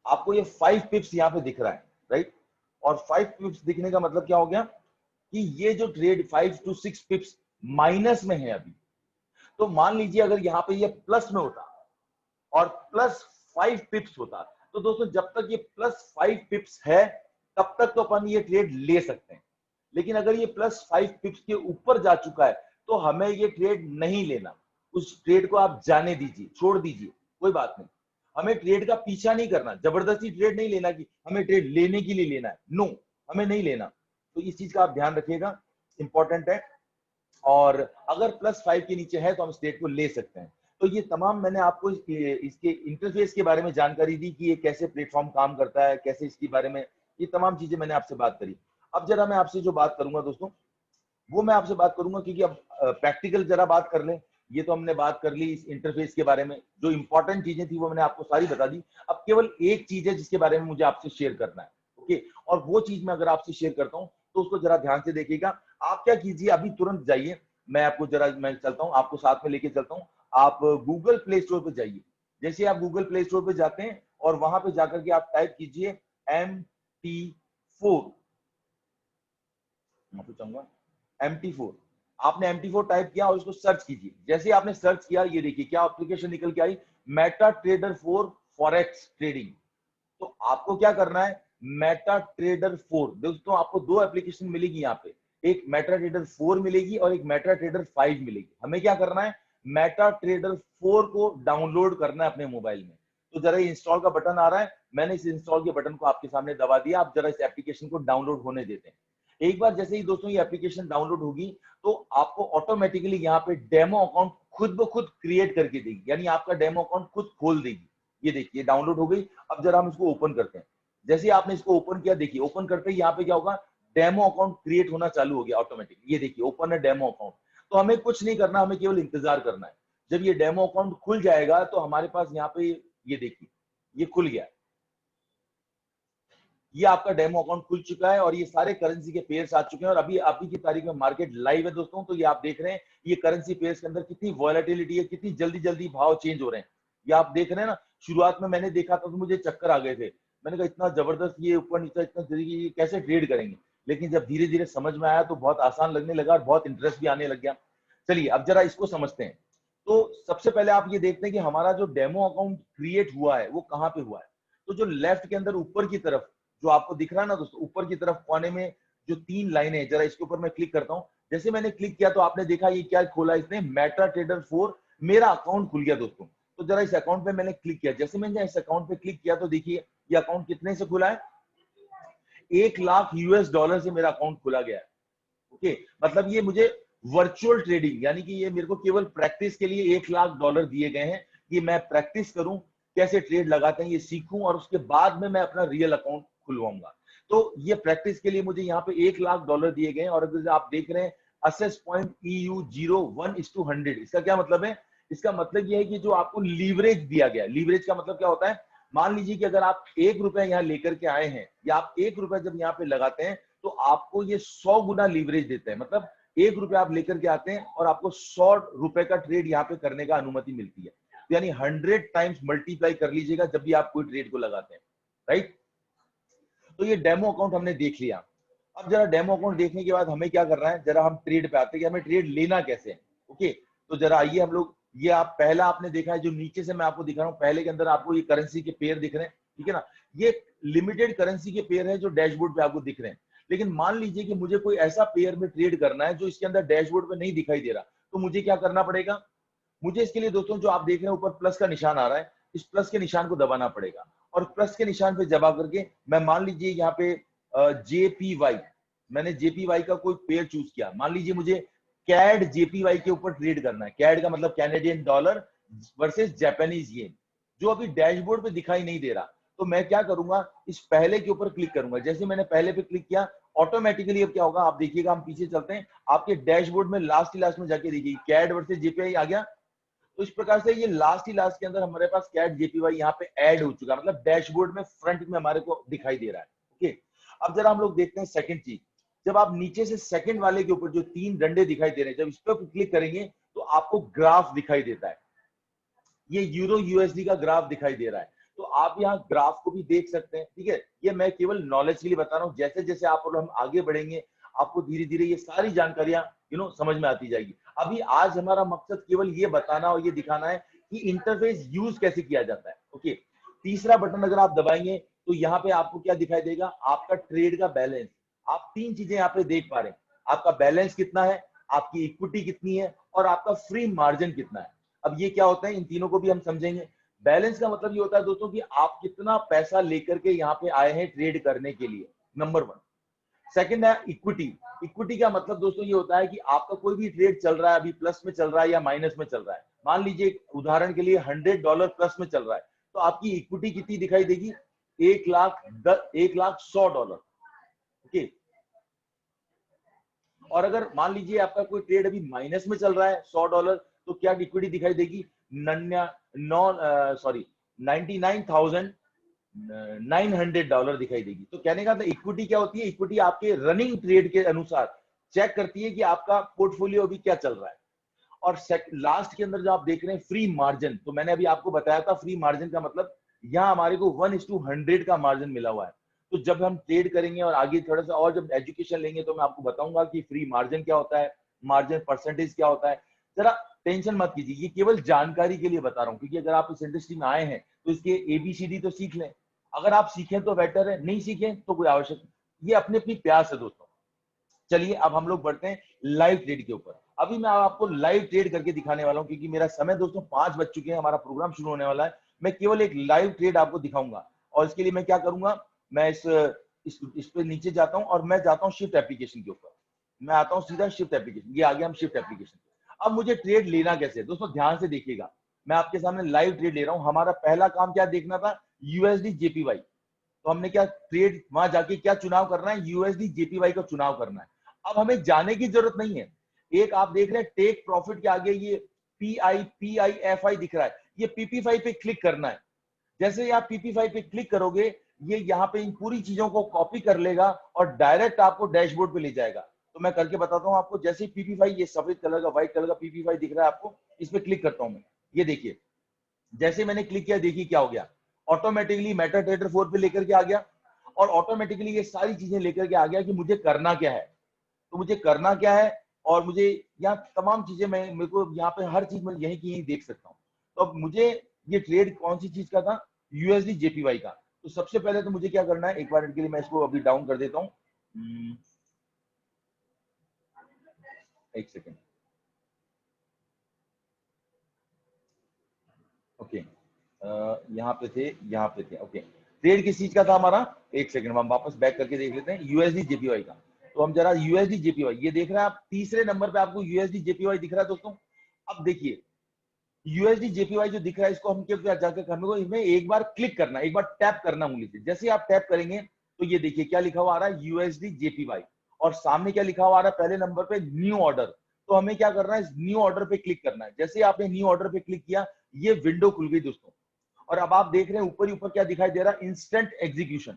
आपको ये 5 पिप्स यहाँ पे दिख रहा है, राइट। और 5 पिप्स दिखने का मतलब क्या हो गया कि ये जो ट्रेड 5 to 6 पिप्स माइनस में है अभी। तो मान लीजिए अगर यहाँ पे ये प्लस में होता और प्लस 5 पिप्स होता, तो दोस्तों जब तक ये प्लस 5 पिप्स है तब तक तो अपन ये ट्रेड ले सकते हैं। लेकिन अगर ये प्लस 5 पिप्स के ऊपर जा चुका है तो हमें ये ट्रेड नहीं लेना। उस ट्रेड को आप जाने दीजिए, छोड़ दीजिए, कोई बात नहीं। हमें ट्रेड का पीछा नहीं करना, जबरदस्ती ट्रेड नहीं लेना कि हमें ट्रेड लेने के लिए लेना है, नो, हमें नहीं लेना। तो इस चीज का आप ध्यान रखिएगा, इंपॉर्टेंट है। और अगर +5 के नीचे है तो हम स्टेट को ले सकते हैं। तो ये तमाम मैंने आपको इसके इंटरफेस के बारे में जानकारी दी कि ये कैसे प्लेटफॉर्म काम करता है, कैसे इसके बारे में, ये तमाम चीजें मैंने आपसे बात करी। अब जरा मैं आपसे जो बात करूंगा दोस्तों, वो मैं आपसे बात करूंगा क्योंकि अब प्रैक्टिकल जरा बात कर लें। ये तो हमने बात कर ली इस इंटरफेस के बारे में, जो इंपॉर्टेंट चीजें थी वो मैंने आपको सारी बता दी। अब केवल एक चीज है जिसके बारे में मुझे आपसे शेयर करना है, ओके। और वो चीज मैं अगर आपसे शेयर करता हूं तो उसको जरा ध्यान से देखिएगा। आप क्या कीजिए, अभी तुरंत जाइए, मैं आपको जरा, मैं चलता हूं, आपको साथ में लेके चलता हूं। आप गूगल प्ले स्टोर पे जाइए। जैसे आप गूगल प्ले स्टोर पे जाते हैं और वहां पे जाकर के आप टाइप कीजिए MT4, मैं चाहूंगा MT4। आपने MT4 टाइप किया और उसको सर्च कीजिए। जैसे आपने सर्च किया, ये देखिए क्या एप्लीकेशन निकल के आई, मेटा ट्रेडर 4 फॉरेक्स ट्रेडिंग। तो आपको क्या करना है, मेटा ट्रेडर 4, दोस्तों आपको दो एप्लीकेशन मिलेगी यहाँ पे, एक मेटा ट्रेडर 4 मिलेगी और एक मेटा ट्रेडर 5 मिलेगी। हमें क्या करना है, मेटा ट्रेडर 4 को डाउनलोड करना है अपने मोबाइल में। तो जरा इंस्टॉल का बटन आ रहा है, मैंने इस इंस्टॉल के बटन को आपके सामने दबा दिया। आप जरा इस एप्लीकेशन को डाउनलोड होने देते हैं। एक बार जैसे ही दोस्तों ये एप्लीकेशन डाउनलोड होगी तो आपको ऑटोमेटिकली यहाँ पे डेमो अकाउंट खुद ब खुद क्रिएट करके देगी, यानी आपका डेमो अकाउंट खुद खोल देगी। ये देखिए डाउनलोड हो गई। अब जरा हम इसको ओपन करते हैं। जैसे ही आपने इसको ओपन किया, देखिए ओपन करते ही यहाँ पे क्या होगा, डेमो अकाउंट क्रिएट होना चालू हो गया ऑटोमेटिक। ये देखिए ओपन है डेमो अकाउंट। तो हमें कुछ नहीं करना, हमें केवल इंतजार करना है। जब ये डेमो अकाउंट खुल जाएगा तो हमारे पास यहाँ पे ये देखिए ये खुल गया। ये आपका डेमो अकाउंट खुल चुका है और ये सारे करेंसी के पेयर्स आ चुके हैं। और अभी अभी की तारीख में मार्केट लाइव है दोस्तों। तो ये आप देख रहे हैं ये करेंसी पेयर्स के अंदर कितनी वॉलेटिलिटी है, कितनी जल्दी जल्दी भाव चेंज हो रहे हैं। ये आप देख रहे हैं ना, शुरुआत में मैंने देखा था तो मुझे चक्कर आ गए थे। मैंने कहा इतना जबरदस्त ये ऊपर नीचे इतना जल्दी कैसे ट्रेड करेंगे। लेकिन जब धीरे धीरे समझ में आया तो बहुत आसान लगने लगा और बहुत इंटरेस्ट भी आने लग गया। चलिए अब जरा इसको समझते हैं। तो सबसे पहले आप ये देखते हैं कि हमारा जो डेमो अकाउंट क्रिएट हुआ है वो कहाँ पे हुआ है। तो जो लेफ्ट के अंदर ऊपर की तरफ जो आपको दिख रहा है ना दोस्तों, ऊपर की तरफ कोने में जो 3 लाइनें हैं, जरा इसके ऊपर मैं क्लिक करता हूं। जैसे मैंने क्लिक किया तो आपने देखा ये क्या खोला, इसने मेटा ट्रेडर 4, मेरा अकाउंट खुल गया दोस्तों। तो जरा इस अकाउंट पे मैंने क्लिक किया। जैसे मैंने इस अकाउंट पे क्लिक किया तो देखिए ये अकाउंट कितने से खुला है, $1,00,000 से मेरा अकाउंट खुला गया है। ओके, मतलब ये मुझे वर्चुअल ट्रेडिंग, यानी कि ये मेरे को केवल प्रैक्टिस के लिए $1,00,000 दिए गए हैं कि मैं प्रैक्टिस करूं, कैसे ट्रेड लगाते हैं ये सीखूं और उसके बाद में मैं अपना रियल अकाउंट खुलवाऊंगा। तो ये प्रैक्टिस के लिए मुझे यहाँ पे $1,00,000 दिए गए हैं। और अगर आप देख रहे हैं असेस पॉइंट EU 1:100, इसका क्या मतलब है, इसका मतलब ये है कि जो आपको लीवरेज दिया गया, लीवरेज का मतलब क्या होता है, मान लीजिए कि अगर आप ₹1 यहाँ लेकर के आए हैं या आप ₹1 जब यहाँ पे लगाते हैं तो आपको ये 100 गुना लीवरेज देते हैं। मतलब ₹1 आप लेकर के आते हैं और आपको ₹100 का ट्रेड यहाँ पे करने का अनुमति मिलती है। तो यानी 100 टाइम्स मल्टीप्लाई कर लीजिएगा जब भी आप कोई ट्रेड को लगाते हैं, राइट। तो ये डेमो अकाउंट हमने देख लिया। अब जरा डेमो अकाउंट देखने के बाद हमें क्या करना है, जरा हम ट्रेड पे आते हैं कि हमें ट्रेड लेना कैसे है। ओके, तो जरा आइए हम लोग, ये आप पहला आपने देखा है जो नीचे से मैं आपको दिखा रहा हूँ, पहले के अंदर आपको ये करेंसी के पेयर दिख रहे हैं, ठीक है ना। ये लिमिटेड करेंसी के पेयर है जो डैशबोर्ड पे आपको दिख रहे हैं। लेकिन मान लीजिए कि मुझे कोई ऐसा पेयर में ट्रेड करना है जो इसके अंदर डैशबोर्ड पे नहीं दिखाई दे रहा, तो मुझे क्या करना पड़ेगा। मुझे इसके लिए दोस्तों जो आप देख रहे हैं ऊपर प्लस का निशान आ रहा है, इस प्लस के निशान को दबाना पड़ेगा, और प्लस के निशान पे दबा करके मैं मान लीजिए यहाँ पे जेपीवाई, मैंने जेपीवाई का कोई पेयर चूज किया। मान लीजिए मुझे कैड जेपीवाई के ऊपर ट्रेड करना है। कैड का मतलब Canadian dollar versus Japanese yen, जो अभी डैशबोर्ड पे दिखाई नहीं दे रहा। तो मैं क्या करूंगा, इस पहले के ऊपर क्लिक करूंगा। जैसे मैंने पहले पे क्लिक किया, ऑटोमेटिकली अब क्या होगा आप देखिएगा, हम पीछे चलते हैं, आपके डैशबोर्ड में लास्ट में जाके देखिए कैड वर्सेस जेपीवाई आ गया। तो इस प्रकार से ये लास्ट के अंदर हमारे पास कैट जेपीवाई यहाँ पे ऐड हो चुका है, मतलब डैशबोर्ड में फ्रंट में हमारे को दिखाई दे रहा है। ओके, अब जरा हम लोग देखते हैं सेकंड चीज। जब आप नीचे से सेकंड वाले के ऊपर जो 3 डंडे दिखाई दे रहे हैं, जब इस पर क्लिक करेंगे तो आपको ग्राफ दिखाई देता है। ये यूरो यूएसडी का ग्राफ दिखाई दे रहा है। तो आप यहाँ ग्राफ को भी देख सकते हैं, ठीक है। ये मैं केवल नॉलेज के लिए बता रहा हूँ, जैसे जैसे आप और हम आगे बढ़ेंगे आपको धीरे धीरे ये सारी जानकारियां समझ में आती जाएगी। अभी आज हमारा मकसद केवल ये बताना और ये दिखाना है कि इंटरफेस यूज कैसे किया जाता है। ओके, तीसरा बटन अगर आप दबाएंगे तो यहाँ पे आपको क्या दिखाई देगा, आपका ट्रेड का बैलेंस। आप 3 चीजें यहाँ पे देख पा रहे हैं, आपका बैलेंस कितना है, आपकी इक्विटी कितनी है, और आपका फ्री मार्जिन कितना है। अब ये क्या होता है, इन तीनों को भी हम समझेंगे। बैलेंस का मतलब ये होता है दोस्तों कि आप कितना पैसा लेकर के यहाँ पे आए हैं ट्रेड करने के लिए, नंबर 1। सेकंड है इक्विटी। इक्विटी का मतलब दोस्तों ये होता है कि आपका कोई भी ट्रेड चल रहा है, अभी प्लस में चल रहा है या माइनस में चल रहा है। मान लीजिए उदाहरण के लिए $100 प्लस में चल रहा है, तो आपकी इक्विटी कितनी दिखाई देगी, $1,100। ओके, और अगर मान लीजिए आपका कोई ट्रेड अभी माइनस में चल रहा है $100, तो क्या इक्विटी दिखाई देगी, $99,900 दिखाई देगी। तो कहने का इक्विटी क्या होती है, इक्विटी आपके रनिंग ट्रेड के अनुसार चेक करती है कि आपका पोर्टफोलियो अभी क्या चल रहा है। और लास्ट के अंदर जो आप देख रहे हैं फ्री मार्जिन, तो मैंने अभी आपको बताया था फ्री मार्जिन का मतलब यहाँ हमारे को 1:100 का मार्जिन मिला हुआ है। तो जब हम ट्रेड करेंगे और आगे थोड़ा सा और जब एजुकेशन लेंगे तो मैं आपको बताऊंगा कि फ्री मार्जिन क्या होता है, मार्जिन परसेंटेज क्या होता है। जरा टेंशन मत कीजिए, ये केवल जानकारी के लिए बता रहा हूँ, क्योंकि अगर आप इस इंडस्ट्री में आए हैं तो इसके ABCD तो सीख लें। अगर आप सीखें तो बेटर है, नहीं सीखें तो कोई आवश्यक, ये अपनी अपनी प्यास है दोस्तों। चलिए अब हम लोग बढ़ते हैं लाइव ट्रेड के ऊपर। अभी मैं आपको लाइव ट्रेड करके दिखाने वाला हूं, क्योंकि मेरा समय दोस्तों 5 बज चुके हैं, हमारा प्रोग्राम शुरू होने वाला है। मैं केवल एक लाइव ट्रेड आपको दिखाऊंगा, और इसके लिए मैं क्या करूंगा, मैं इस पे नीचे जाता हूं और मैं जाता हूं शिफ्ट एप्लीकेशन के ऊपर। मैं आता हूं सीधा शिफ्ट एप्लीकेशन, ये आ गया हम शिफ्ट एप्लीकेशन। अब मुझे ट्रेड लेना कैसे, दोस्तों ध्यान से देखिएगा, मैं आपके सामने लाइव ट्रेड ले रहा हूं। हमारा पहला काम क्या देखना था, यूएसडी जेपीवाई। तो हमने क्या ट्रेड वहां जाके क्या चुनाव करना है, यूएसडी जेपीवाई का चुनाव करना है। अब हमें जाने की जरूरत नहीं है, एक आप देख रहे हैं टेक प्रॉफिट के आगे ये PIFI दिख रहा है, ये PP5 पे क्लिक करना है। जैसे ही आप PP5 पे क्लिक करोगे, ये यहाँ पे इन पूरी चीजों को कॉपी कर लेगा और डायरेक्ट आपको डैशबोर्ड पे ले जाएगा। तो मैं करके बताता हूँ आपको। जैसे PP5, ये सफेद कलर का व्हाइट कलर का PP5 दिख रहा है आपको, इस पे क्लिक करता हूँ मैं। ये देखिए, जैसे मैंने क्लिक किया, देखिए क्या हो गया, ऑटोमेटिकली मेटा ट्रेडर 4 पे लेकर के आ गया, और ऑटोमेटिकली ये सारी चीजें लेकर के आ गया कि मुझे करना क्या है। तो मुझे करना क्या है, और मुझे यहाँ तमाम चीजें मेरे को यहाँ पे हर चीज मैं यहीं की यहीं देख सकता हूँ। तो अब मुझे ये ट्रेड कौन सी चीज का था, यूएसडी जेपीवाई का। तो सबसे पहले तो मुझे क्या करना है, एक बार के लिए मैं इसको अभी डाउन कर देता हूँ, एक सेकेंड। ओके, यहाँ पे थे। ओके, ट्रेड किस चीज का था हमारा, एक सेकंड हम वापस बैक करके देख लेते हैं, यूएसडी जेपीवाई का। तो हम जरा यूएसडी जेपीवाई, ये देख रहे हैं आप, तीसरे नंबर पे आपको यूएसडी जेपीवाई दिख रहा है दोस्तों। अब देखिए यूएसडी जेपीवाई जो दिख रहा है, इसको हम क्या जाकर हमें इसमें एक बार क्लिक करना, एक बार टैप करना उंगली से। जैसे आप टैप करेंगे तो ये देखिए क्या लिखा हुआ आ रहा है, यूएसडी जेपीवाई, और सामने क्या लिखा हुआ आ रहा है, पहले नंबर पे न्यू ऑर्डर। तो हमें क्या करना है, न्यू ऑर्डर पे क्लिक करना है। जैसे आपने न्यू ऑर्डर पे क्लिक किया, ये विंडो खुल गई दोस्तों। और अब आप देख रहे हैं ऊपर ही ऊपर क्या दिखाई दे रहा है, इंस्टेंट एग्जीक्यूशन।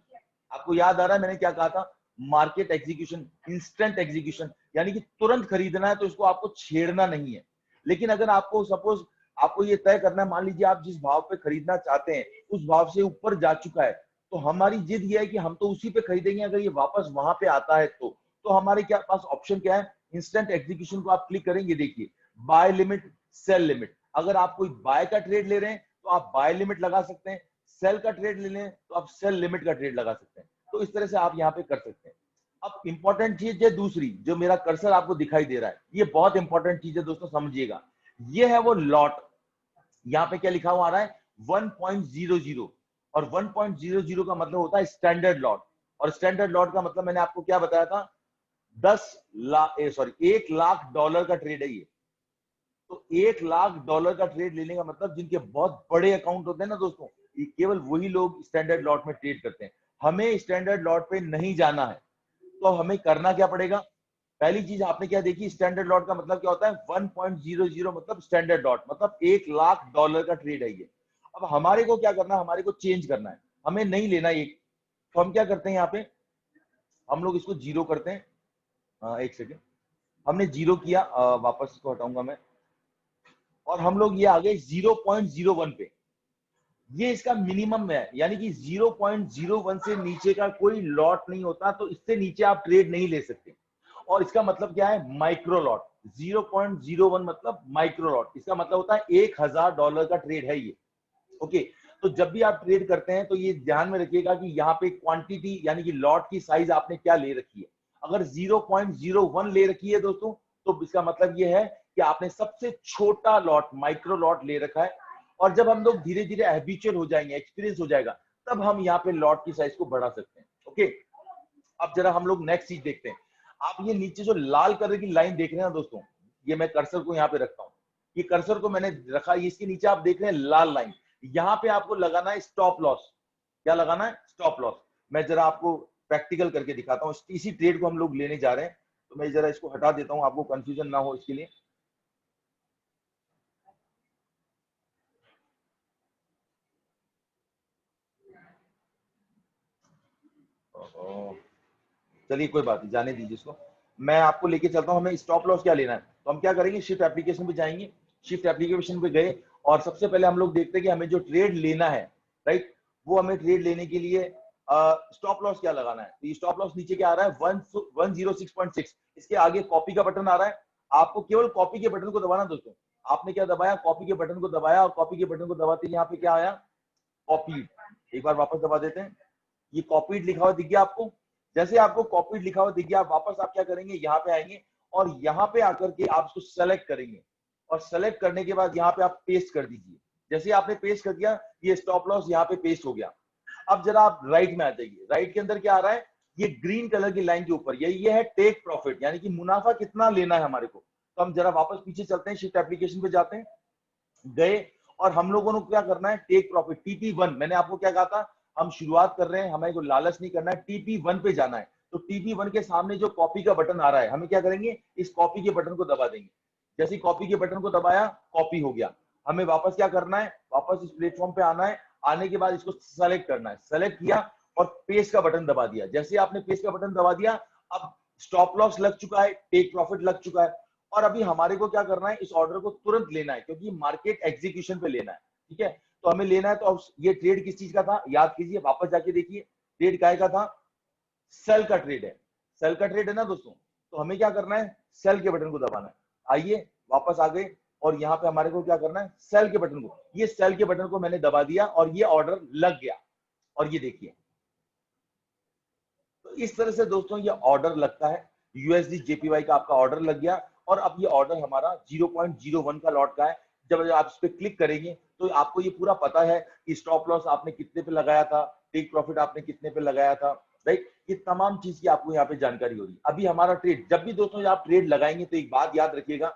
आपको याद आ रहा है मैंने क्या कहा था, मार्केट एग्जीक्यूशन, इंस्टेंट एग्जीक्यूशन, यानी कि तुरंत खरीदना है तो इसको आपको छेड़ना नहीं है। लेकिन अगर आपको सपोज आपको ये तय करना है, मान लीजिए आप जिस भाव पे खरीदना चाहते हैं उस भाव से ऊपर जा चुका है, तो हमारी जिद ये है कि हम तो उसी पे खरीदेंगे अगर ये वापस वहां पे आता है तो हमारे क्या पास ऑप्शन क्या है, इंस्टेंट एग्जीक्यूशन को आप क्लिक करेंगे, देखिए बाय लिमिट, सेल लिमिट। अगर आप कोई बाय का ट्रेड ले रहे हैं तो आप बाय लिमिट लगा सकते हैं, सेल का ट्रेड ले लें तो आप सेल लिमिट का ट्रेड लगा सकते हैं। तो इस तरह से आप यहाँ पे कर सकते हैं। अब इंपॉर्टेंट चीज है दूसरी, जो मेरा कर्सर आपको दिखाई दे रहा है, ये बहुत इंपॉर्टेंट चीज है दोस्तों, समझिएगा। ये है वो लॉट, यहाँ पे क्या लिखा हुआ आ रहा है 1.00, और 1.00 का मतलब होता है स्टैंडर्ड लॉट। और स्टैंडर्ड लॉट का मतलब मैंने आपको क्या बताया था, 1 लाख डॉलर का ट्रेड है ये। तो 1 लाख डॉलर का ट्रेड लेने का मतलब जिनके बहुत बड़े अकाउंट होते हैं ना दोस्तों, ये केवल वही लोग स्टैंडर्ड लॉट में ट्रेड करते हैं। हमें स्टैंडर्ड लॉट पे नहीं जाना है, तो हमें करना क्या पड़ेगा, पहली चीज आपने क्या देखी, स्टैंडर्ड लॉट का मतलब क्या होता है, 1.00 मतलब स्टैंडर्ड लॉट, मतलब 1 लाख डॉलर का ट्रेड है ये। अब हमारे को क्या करना है, हमारे को चेंज करना है, हमें नहीं लेना एक। तो हम क्या करते हैं, यहाँ पे हम लोग इसको जीरो करते हैं। एक सेकेंड, हमने जीरो किया, वापस इसको हटाऊंगा मैं, और हम लोग ये आ गए 0.01 पे। ये इसका मिनिमम है, यानी कि 0.01 से नीचे का कोई लॉट नहीं होता, तो इससे नीचे आप ट्रेड नहीं ले सकते। और इसका मतलब क्या है, माइक्रो लॉट। 0.01 मतलब माइक्रो लॉट, इसका मतलब होता है $1000 का ट्रेड है ये। ओके, तो जब भी आप ट्रेड करते हैं तो ये ध्यान में रखिएगा कि यहाँ पे क्वांटिटी यानी कि लॉट की साइज आपने क्या ले रखी है। अगर 0.01 ले रखी है दोस्तों, तो इसका मतलब ये है कि आपने सबसे छोटा लॉट, माइक्रो लॉट ले रखा है। और जब हम लोग धीरे धीरे हैबिचुअल हो जाएंगे, एक्सपीरियंस हो जाएगा, तब हम यहाँ पे लॉट की साइज को बढ़ा सकते हैं। ओके, अब जरा हम लोग नेक्स्ट चीज देखते हैं। आप ये नीचे जो लाल कलर की लाइन देख रहे हैं ना दोस्तों, ये मैं कर्सर को यहाँ पे रखता हूँ, ये कर्सर को मैंने रखा, इसके नीचे आप देख रहे हैं लाल लाइन, यहाँ पे आपको लगाना है स्टॉप लॉस। क्या लगाना है, स्टॉप लॉस। मैं जरा आपको प्रैक्टिकल करके दिखाता हूँ, इसी ट्रेड को हम लोग लेने जा रहे हैं, तो मैं जरा इसको हटा देता हूँ, आपको कंफ्यूजन ना हो इसके लिए। चलिए कोई बात नहीं, जाने दीजिए इसको, मैं आपको लेके चलता हूँ। हमें स्टॉप लॉस क्या लेना है, तो हम क्या करेंगे, शिफ्ट एप्लीकेशन पे जाएंगे। शिफ्ट एप्लीकेशन पे गए और सबसे पहले हम लोग देखते हैं कि हमें जो ट्रेड लेना है, राइट, वो हमें ट्रेड लेने के लिए स्टॉप लॉस क्या लगाना है। तो ये स्टॉप लॉस नीचे क्या आ रहा है, 106.6। इसके आगे कॉपी का बटन आ रहा है, आपको केवल कॉपी के बटन को दबाना दोस्तों। आपने क्या दबाया, कॉपी के बटन को दबाया, और कॉपी के बटन को दबाते यहाँ पे क्या आया, कॉपी। एक बार वापस दबा देते हैं, ये कॉपीड लिखा हुआ दिख गया आपको। जैसे आपको कॉपीड लिखा हुआ दिख गया, वापस आप क्या करेंगे, यहाँ पे आएंगे और यहाँ पे आकर के आप इसको सेलेक्ट करेंगे, और सेलेक्ट करने के बाद यहाँ पे आप पेस्ट कर दीजिए। जैसे आपने पेस्ट कर दिया, ये स्टॉप लॉस यहाँ पे पेस्ट हो गया। अब जरा आप राइट में आ जाइए, राइट के अंदर क्या आ रहा है, ये ग्रीन कलर की लाइन के ऊपर ये है टेक प्रॉफिट, यानी कि मुनाफा कितना लेना है हमारे को। तो हम जरा वापस पीछे चलते हैं, शिफ्ट एप्लीकेशन पे जाते हैं, गए, और हम लोगों को क्या करना है, टेक प्रॉफिट TP1। मैंने आपको क्या कहा था, हम शुरुआत कर रहे हैं, हमें को लालच नहीं करना है, TP1 पे जाना है। तो TP1 के सामने जो कॉपी का बटन आ रहा है, हमें क्या करेंगे, इस कॉपी के बटन को दबा देंगे। जैसे कॉपी के बटन को दबाया, कॉपी हो गया। हमें वापस क्या करना है, वापस इस प्लेटफॉर्म पे आना है, आने के बाद इसको सेलेक्ट करना है, सेलेक्ट किया और पेस्ट का बटन दबा दिया। जैसे आपने पेस्ट का बटन दबा दिया, अब स्टॉप लॉस लग चुका है, टेक प्रॉफिट लग चुका है, और अभी हमारे को क्या करना है, इस ऑर्डर को तुरंत लेना है, क्योंकि मार्केट एग्जीक्यूशन पे लेना है। ठीक है, तो हमें लेना है। तो अब ये ट्रेड किस चीज का था, याद कीजिए, वापस जाके देखिए, ट्रेड काय का था, सेल का ट्रेड है। सेल का ट्रेड है ना दोस्तों, तो हमें क्या करना है, सेल के बटन को दबाना है। आइए वापस आ गए, और यहाँ पे हमारे को क्या करना है, सेल के बटन को, ये सेल के बटन को मैंने दबा दिया और ये ऑर्डर लग गया। और ये देखिए, तो इस तरह से दोस्तों ये ऑर्डर लगता है, USD JPY का आपका ऑर्डर लग गया। और अब ये ऑर्डर हमारा 0.01 का लॉट का है। जब आप इस पे क्लिक करेंगे तो आपको ये पूरा पता है कि स्टॉप लॉस आपने कितने पे लगाया था, टेक प्रॉफिट आपने कितने पे लगाया था, राइट। ये तमाम चीज की आपको यहाँ पे जानकारी होगी। अभी हमारा ट्रेड, जब भी दोस्तों आप ट्रेड लगाएंगे तो एक बात याद रखिएगा,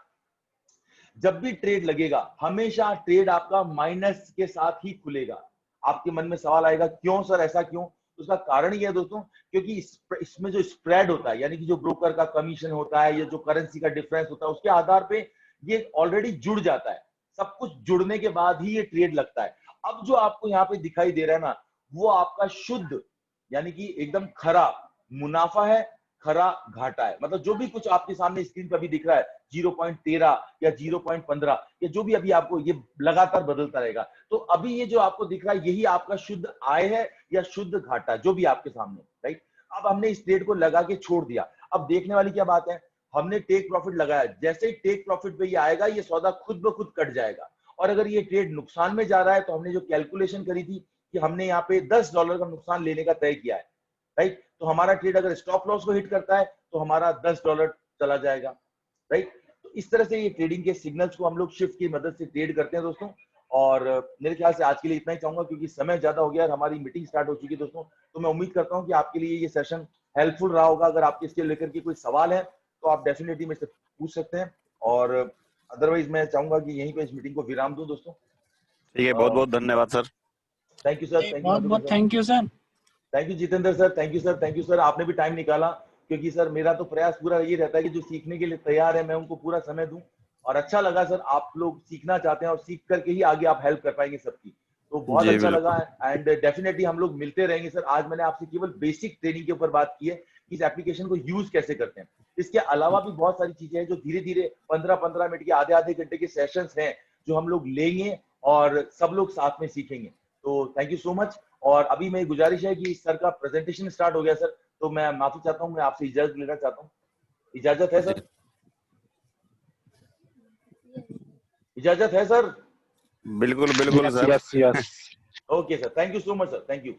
जब भी ट्रेड लगेगा हमेशा ट्रेड आपका माइनस के साथ ही खुलेगा। आपके मन में सवाल आएगा, क्यों सर, ऐसा क्यों? उसका कारण ये है दोस्तों, क्योंकि इसमें जो स्प्रेड होता है, यानी कि जो ब्रोकर का कमीशन होता है या जो करेंसी का डिफरेंस होता है, उसके आधार पे ये ऑलरेडी जुड़ जाता है। सब कुछ जुड़ने के बाद ही ये ट्रेड लगता है। अब जो आपको यहाँ पे दिखाई दे रहा है ना, वो आपका शुद्ध, यानी कि एकदम खरा मुनाफा है, खरा घाटा है। मतलब जो भी कुछ आपके सामने स्क्रीन पर अभी दिख रहा है 0.13 या 0.15 या जो भी अभी आपको, ये लगातार बदलता रहेगा। तो अभी ये जो आपको दिख रहा है यही आपका शुद्ध आय है या शुद्ध घाटा, जो भी आपके सामने, राइट। अब हमने इस ट्रेड को लगा के छोड़ दिया। अब देखने वाली क्या बात है, हमने टेक प्रॉफिट लगाया, जैसे ही टेक प्रॉफिट पे ये आएगा ये सौदा खुद ब खुद कट जाएगा। और अगर ये ट्रेड नुकसान में जा रहा है तो हमने जो कैलकुलेशन करी थी कि हमने यहाँ पे $10 का नुकसान लेने का तय किया है, राइट। तो हमारा ट्रेड अगर स्टॉप लॉस को हिट करता है तो हमारा $10 चला जाएगा, राइट। तो इस तरह से ये ट्रेडिंग के सिग्नल्स को हम लोग शिफ्ट की मदद से ट्रेड करते हैं दोस्तों। और मेरे ख्याल से आज के लिए इतना ही चाहूंगा, क्योंकि समय ज्यादा हो गया और हमारी मीटिंग स्टार्ट हो चुकी है दोस्तों। तो मैं उम्मीद करता हूँ कि आपके लिए ये सेशन हेल्पफुल रहा होगा। अगर आपके इसके लेकर के कोई सवाल है तो आप डेफिनेटली मेरे से पूछ सकते हैं, और अदरवाइज मैं चाहूंगा कि यहीं पे इस मीटिंग को विराम दूं दोस्तों। ठीक है, बहुत बहुत धन्यवाद sir. Thank you sir, thank you बहुत मधुकर बहुत sir, thank you sir. Thank you Jitendra sir, thank you sir, thank you sir. आपने भी टाइम निकाला, क्योंकि सर मेरा तो प्रयास पूरा ये रहता है कि जो सीखने के लिए तैयार है मैं उनको पूरा समय दूं। और अच्छा लगा सर, आप लोग सीखना चाहते हैं और सीख करके ही आगे आप हेल्प कर पाएंगे सबकी। तो बहुत जी अच्छा लगा, बिल्कुल। एंड डेफिनेटली हम लोग मिलते रहेंगे सर। आज मैंने आपसे केवल बेसिक ट्रेनिंग के ऊपर बात की है कि इस एप्लीकेशन को यूज कैसे करते हैं। इसके अलावा भी बहुत सारी चीजें हैं जो धीरे धीरे 15-15 मिनट के, आधे आधे घंटे के सेशंस हैं जो हम लोग लेंगे और सब लोग साथ में सीखेंगे। तो थैंक यू सो मच। और अभी मेरी गुजारिश है कि सर का प्रेजेंटेशन स्टार्ट हो गया सर, तो मैं माफी चाहता हूँ, मैं आपसे इजाजत लेना चाहता हूँ। इजाजत है सर? इजाजत है सर? बिल्कुल बिल्कुल yes sir. Yes yes. Okay sir, thank you so much sir, thank you.